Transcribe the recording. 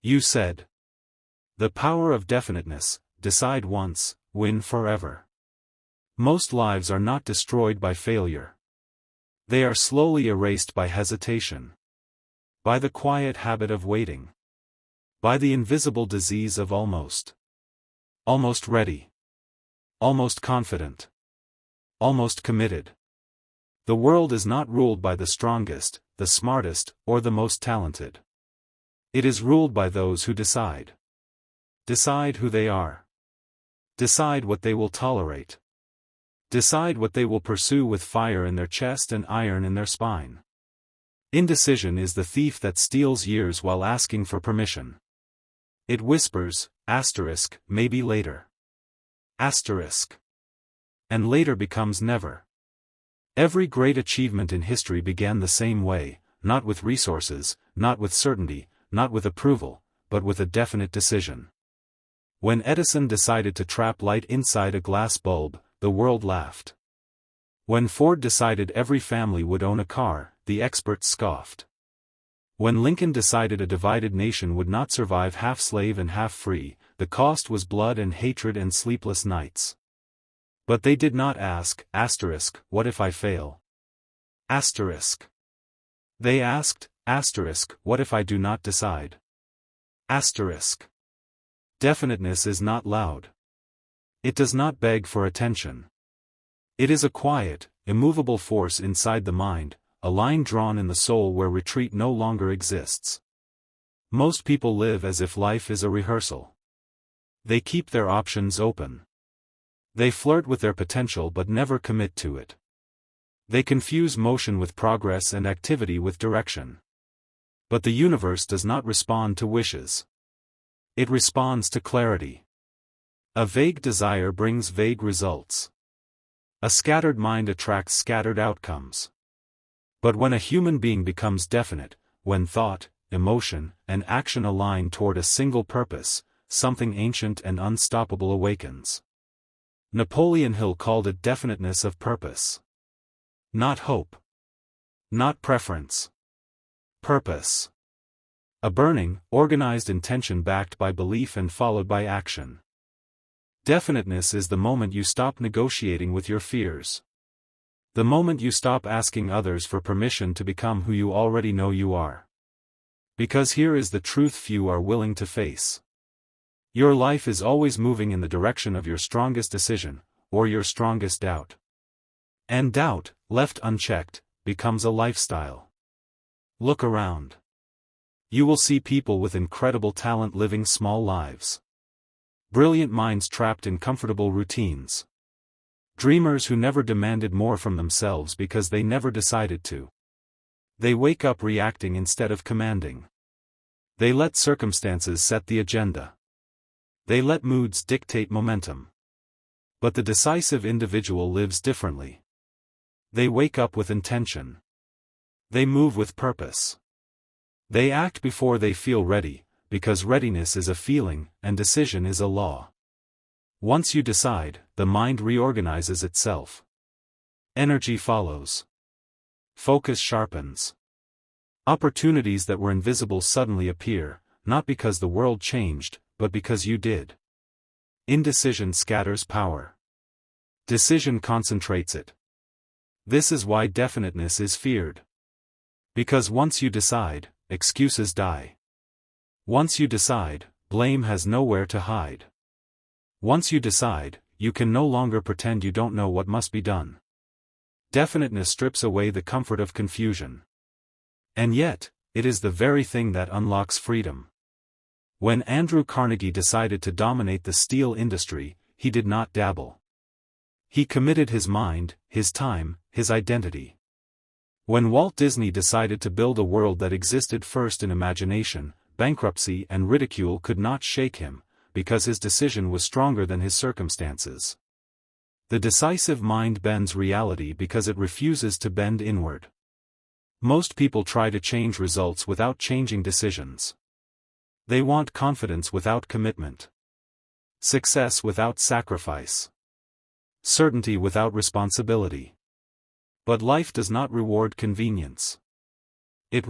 You said. The power of definiteness: decide once, win forever. Most lives are not destroyed by failure. They are slowly erased by hesitation. By the quiet habit of waiting. By the invisible disease of almost. Almost ready. Almost confident. Almost committed. The world is not ruled by the strongest, the smartest, or the most talented. It is ruled by those who decide. Decide who they are. Decide what they will tolerate. Decide what they will pursue with fire in their chest and iron in their spine. Indecision is the thief that steals years while asking for permission. It whispers, maybe later. And later becomes never. Every great achievement in history began the same way, not with resources, not with certainty, not with approval, but with a definite decision. When Edison decided to trap light inside a glass bulb, the world laughed. When Ford decided every family would own a car, the experts scoffed. When Lincoln decided a divided nation would not survive half slave and half free, the cost was blood and hatred and sleepless nights. But they did not ask, what if I fail? They asked, what if I do not decide? Definiteness is not loud. It does not beg for attention. It is a quiet, immovable force inside the mind, a line drawn in the soul where retreat no longer exists. Most people live as if life is a rehearsal. They keep their options open. They flirt with their potential but never commit to it. They confuse motion with progress and activity with direction. But the universe does not respond to wishes. It responds to clarity. A vague desire brings vague results. A scattered mind attracts scattered outcomes. But when a human being becomes definite, when thought, emotion, and action align toward a single purpose, something ancient and unstoppable awakens. Napoleon Hill called it definiteness of purpose. Not hope. Not preference. Purpose. A burning, organized intention backed by belief and followed by action. Definiteness is the moment you stop negotiating with your fears. The moment you stop asking others for permission to become who you already know you are. Because here is the truth few are willing to face. Your life is always moving in the direction of your strongest decision, or your strongest doubt. And doubt, left unchecked, becomes a lifestyle. Look around. You will see people with incredible talent living small lives. Brilliant minds trapped in comfortable routines. Dreamers who never demanded more from themselves because they never decided to. They wake up reacting instead of commanding. They let circumstances set the agenda. They let moods dictate momentum. But the decisive individual lives differently. They wake up with intention. They move with purpose. They act before they feel ready, because readiness is a feeling, and decision is a law. Once you decide, the mind reorganizes itself. Energy follows. Focus sharpens. Opportunities that were invisible suddenly appear, not because the world changed, but because you did. Indecision scatters power. Decision concentrates it. This is why definiteness is feared. Because once you decide, excuses die. Once you decide, blame has nowhere to hide. Once you decide, you can no longer pretend you don't know what must be done. Definiteness strips away the comfort of confusion. And yet, it is the very thing that unlocks freedom. When Andrew Carnegie decided to dominate the steel industry, he did not dabble. He committed his mind, his time, his identity. When Walt Disney decided to build a world that existed first in imagination, bankruptcy and ridicule could not shake him, because his decision was stronger than his circumstances. The decisive mind bends reality because it refuses to bend inward. Most people try to change results without changing decisions. They want confidence without commitment. Success without sacrifice. Certainty without responsibility. But life does not reward convenience. It